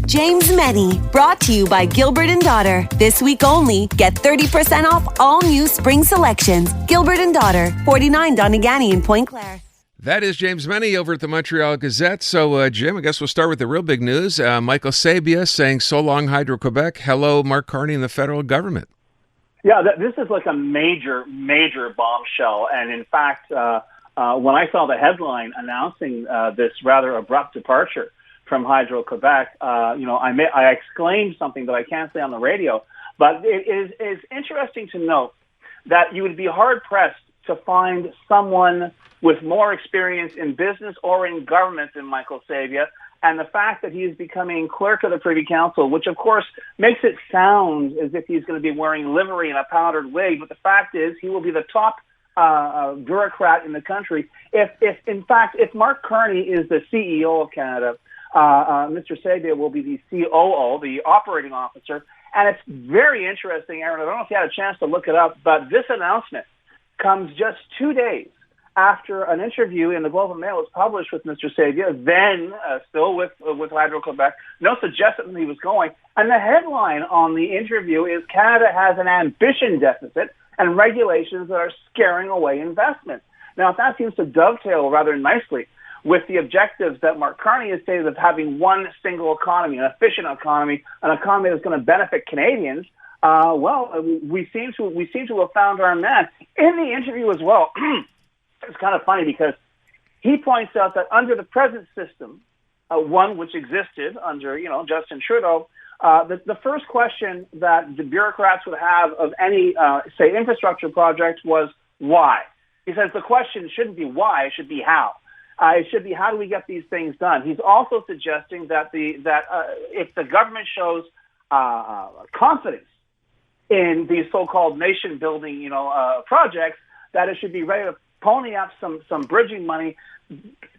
James Mennie, brought to you by Gilbert & Daughter. This week only, get 30% off all new spring selections. Gilbert & Daughter, 49 Donegani in Point Claire. That is James Mennie over at the Montreal Gazette. So, Jim, I guess we'll start with the real big news. Michael Sabia saying, "So long, Hydro-Quebec. Hello, Mark Carney and the federal government." Yeah, this is like a major bombshell. And in fact, when I saw the headline announcing this rather abrupt departure from Hydro-Quebec, I exclaimed something that I can't say on the radio. But it is interesting to note that you would be hard-pressed to find someone with more experience in business or in government than Michael Sabia. And the fact that he is becoming clerk of the Privy Council, which of course makes it sound as if he's going to be wearing livery and a powdered wig, but the fact is he will be the top bureaucrat in the country. If Mark Carney is the CEO of Canada, Mr. Sabia will be the COO, the operating officer. And it's very interesting, Aaron. I don't know if you had a chance to look it up, but this announcement comes just 2 days after an interview in the Globe and Mail was published with Mr. Sabia, then still with Hydro-Quebec. No suggestion that he was going. And the headline on the interview is "Canada has an ambition deficit and regulations that are scaring away investment." Now, that seems to dovetail rather nicely with the objectives that Mark Carney has stated of having one single economy, an efficient economy, an economy that's going to benefit Canadians. We seem to have found our man in the interview as well. It's kind of funny because he points out that under the present system, one which existed under, Justin Trudeau, the first question that the bureaucrats would have of any, say, infrastructure project was why. He says the question shouldn't be why, it should be how. It should be how do we get these things done. He's also suggesting that if the government shows confidence in these so-called nation-building, projects, that it should be ready to pony up some bridging money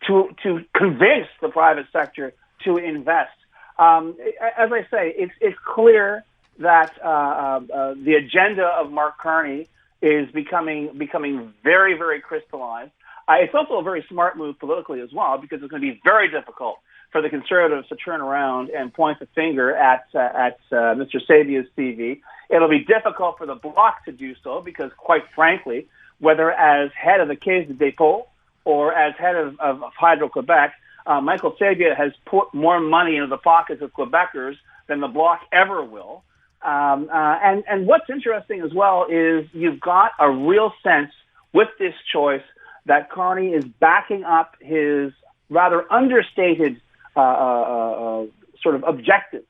to convince the private sector to invest. As I say, it's clear that the agenda of Mark Carney is becoming very, very crystallized. It's also a very smart move politically as well, because it's going to be very difficult for the Conservatives to turn around and point the finger at Mr. Sabia's CV. It'll be difficult for the Bloc to do so because, quite frankly, whether as head of the Caisse de dépôt or as head of Hydro-Quebec, Michael Sabia has put more money into the pockets of Quebecers than the Bloc ever will. And what's interesting as well is you've got a real sense with this choice that Carney is backing up his rather understated sort of objective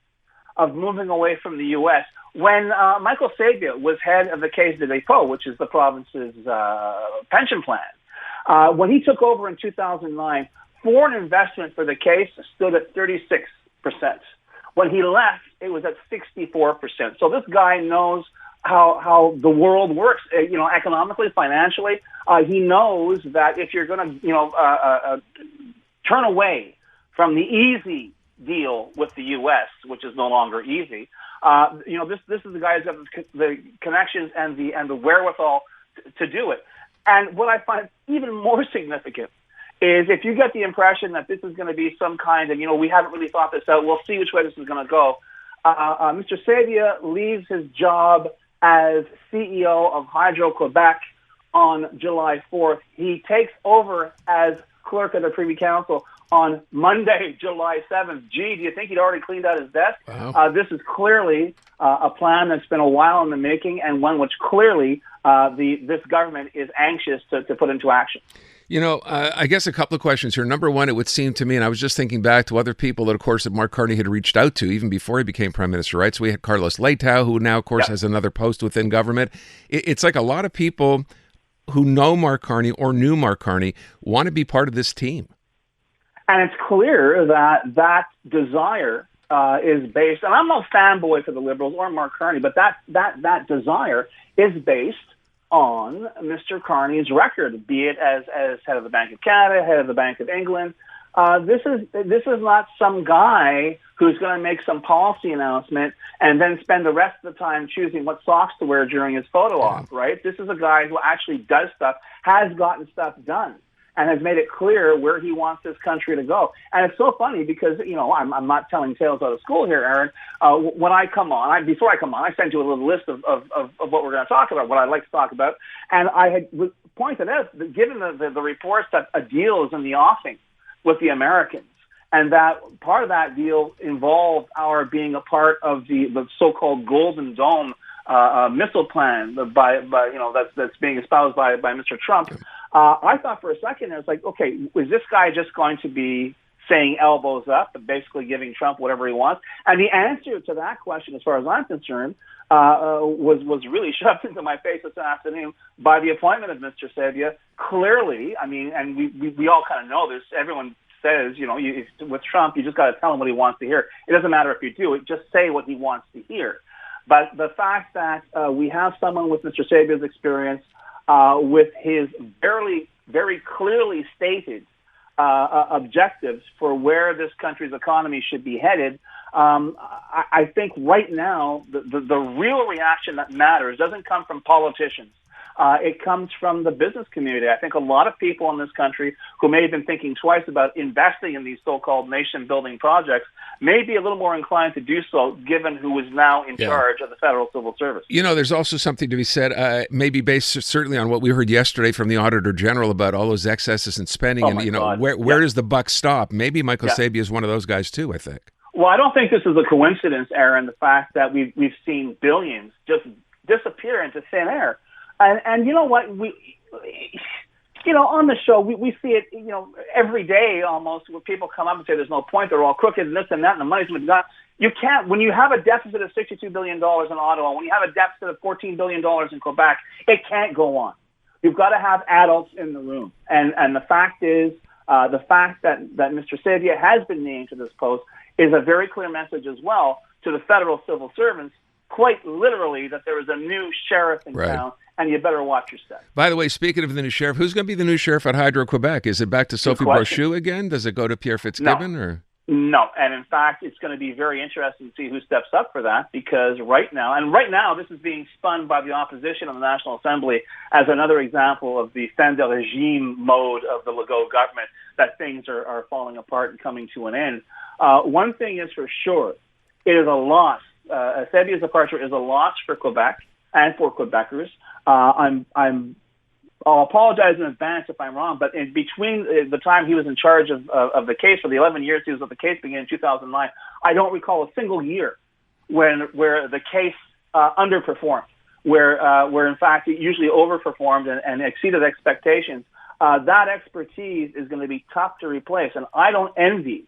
of moving away from the U.S. When Michael Sabia was head of the Caisse de dépôt, which is the province's pension plan, when he took over in 2009, foreign investment for the Caisse stood at 36%. When he left, it was at 64%. So this guy knows how the world works, economically, financially. He knows that if you're going to, turn away from the easy deal with the U.S., which is no longer easy, this is the guy who's got the connections and the wherewithal to do it. And what I find even more significant is if you get the impression that this is going to be some kind of, we haven't really thought this out, we'll see which way this is going to go. Mr. Sabia leaves his job as CEO of Hydro-Quebec on July 4th. He takes over as clerk of the Privy Council on Monday, July 7th. Gee, do you think he'd already cleaned out his desk? Wow. This is clearly a plan that's been a while in the making, and one which clearly this government is anxious to put into action. I guess a couple of questions here. Number one, it would seem to me, and I was just thinking back to other people that, of course, that Mark Carney had reached out to even before he became prime minister, right? So we had Carlos Leitao, who now, of course, has another post within government. It's like a lot of people who know Mark Carney or knew Mark Carney want to be part of this team. And it's clear that desire is based, and I'm no fanboy for the Liberals or Mark Carney, but that desire is based on Mr. Carney's record, be it as head of the Bank of Canada, head of the Bank of England. This is not some guy who's going to make some policy announcement and then spend the rest of the time choosing what socks to wear during his photo op, right? This is a guy who actually does stuff, has gotten stuff done. and has made it clear where he wants this country to go. And it's so funny because, I'm not telling tales out of school here, Aaron. When I come on, before I come on, I send you a little list of what we're going to talk about, what I'd like to talk about. And I had pointed out that given the reports that a deal is in the offing with the Americans, and that part of that deal involved our being a part of the so-called Golden Dome missile plan that's being espoused by Mr. Trump. I thought for a second, I was like, okay, is this guy just going to be saying elbows up and basically giving Trump whatever he wants? And the answer to that question, as far as I'm concerned, was really shoved into my face this afternoon by the appointment of Mr. Sabia. Clearly, I mean, and we all kind of know this. Everyone says, with Trump, you just got to tell him what he wants to hear. It doesn't matter if you do it; just say what he wants to hear. But the fact that we have someone with Mr. Sabia's experience, with his very clearly stated objectives for where this country's economy should be headed, I think right now the real reaction that matters doesn't come from politicians. It comes from the business community. I think a lot of people in this country who may have been thinking twice about investing in these so-called nation-building projects may be a little more inclined to do so, given who is now in charge of the Federal Civil Service. There's also something to be said, maybe based certainly on what we heard yesterday from the Auditor General about all those excesses in spending, where does the buck stop? Maybe Michael Sabia is one of those guys too, I think. Well, I don't think this is a coincidence, Aaron, the fact that we've seen billions just disappear into thin air. And you know what, on the show, we see it, every day almost, where people come up and say there's no point, they're all crooked and this and that, and the money's been gone. You can't, when you have a deficit of $62 billion in Ottawa, when you have a deficit of $14 billion in Quebec, it can't go on. You've got to have adults in the room. And the fact is, the fact that Mr. Sabia has been named to this post is a very clear message as well to the federal civil servants, quite literally, that there is a new sheriff in town, and you better watch your step. By the way, speaking of the new sheriff, who's going to be the new sheriff at Hydro-Quebec? Is it back to Sophie Brochu again? Does it go to Pierre Fitzgibbon? No, and in fact, it's going to be very interesting to see who steps up for that, because right now, this is being spun by the opposition in the National Assembly as another example of the fin de regime mode of the Legault government, that things are falling apart and coming to an end. One thing is for sure, it is a loss. Sabia's departure is a loss for Quebec and for Quebecers. I'll apologize in advance if I'm wrong, but in between the time he was in charge of the case, for the 11 years he was at the case beginning in 2009, I don't recall a single year where the case underperformed, where in fact it usually overperformed and exceeded expectations. That expertise is going to be tough to replace, and I don't envy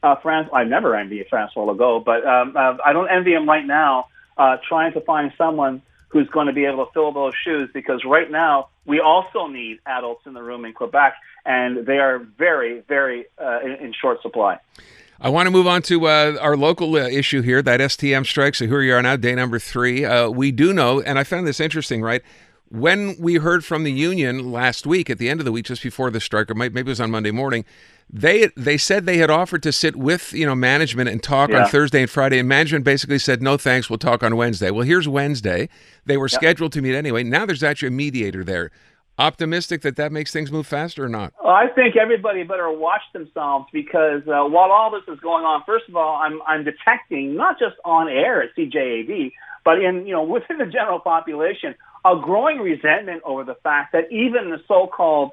I never envy François Legault, but I don't envy him right now trying to find someone who's going to be able to fill those shoes, because right now we also need adults in the room in Quebec, and they are very, very in short supply. I want to move on to our local issue here, that STM strike. So here we are now, day number 3. We do know, and I found this interesting, right? When we heard from the union last week, at the end of the week, just before the strike, or maybe it was on Monday morning, they said they had offered to sit with management and talk on Thursday and Friday, and management basically said, no thanks, we'll talk on Wednesday. Well, here's Wednesday. They were scheduled to meet anyway. Now there's actually a mediator there. Optimistic that makes things move faster or not? Well, I think everybody better watch themselves, because while all this is going on, first of all, I'm detecting, not just on air at CJAD, but within the general population, a growing resentment over the fact that even the so-called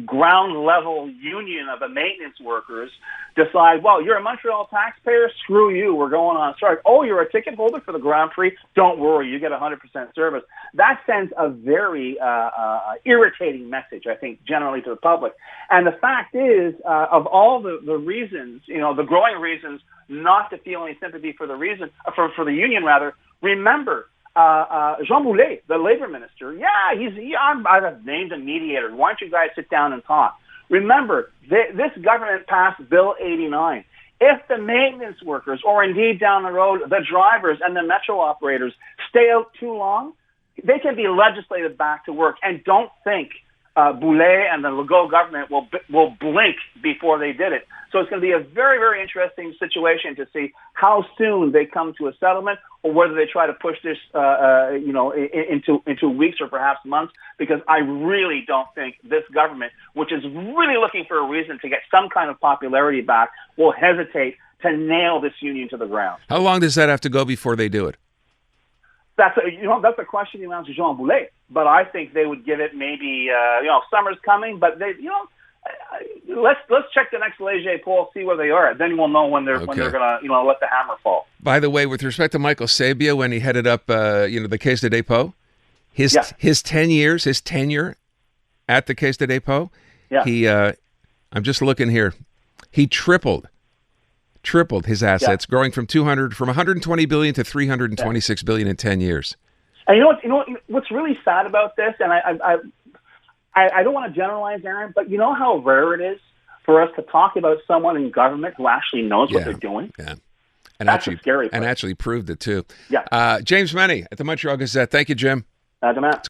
ground level union of the maintenance workers decide, well, you're a Montreal taxpayer, screw you, we're going on strike. Oh, you're a ticket holder for the Grand Prix, don't worry, you get 100% service. That sends a very irritating message, I think, generally to the public. And the fact is, of all the reasons, the growing reasons not to feel any sympathy for the for the union, remember, Jean Boulet, the labor minister, I've named a mediator. Why don't you guys sit down and talk? Remember, this government passed Bill 89. If the maintenance workers, or indeed down the road, the drivers and the metro operators stay out too long, they can be legislated back to work. And don't think Boulet and the Legault government will blink before they did it. So it's going to be a very, very interesting situation to see how soon they come to a settlement, or whether they try to push this, into weeks or perhaps months. Because I really don't think this government, which is really looking for a reason to get some kind of popularity back, will hesitate to nail this union to the ground. How long does that have to go before they do it? That's a question you ask Jean Boulet, but I think they would give it maybe summer's coming, but let's check the next Léger poll, see where they are. Then we'll know when they're gonna let the hammer fall. By the way, with respect to Michael Sabia, when he headed up the Caisse de dépôt, his tenure at the Caisse de dépôt, I'm just looking here, he tripled his assets, growing from 120 billion to 326 billion in 10 years. And what's really sad about this, and I don't want to generalize, Aaron, but you know how rare it is for us to talk about someone in government who actually knows what they're doing? Yeah. That's a scary part. And actually proved it too. Yeah. James Mennie at the Montreal Gazette. Thank you, Jim. Demain.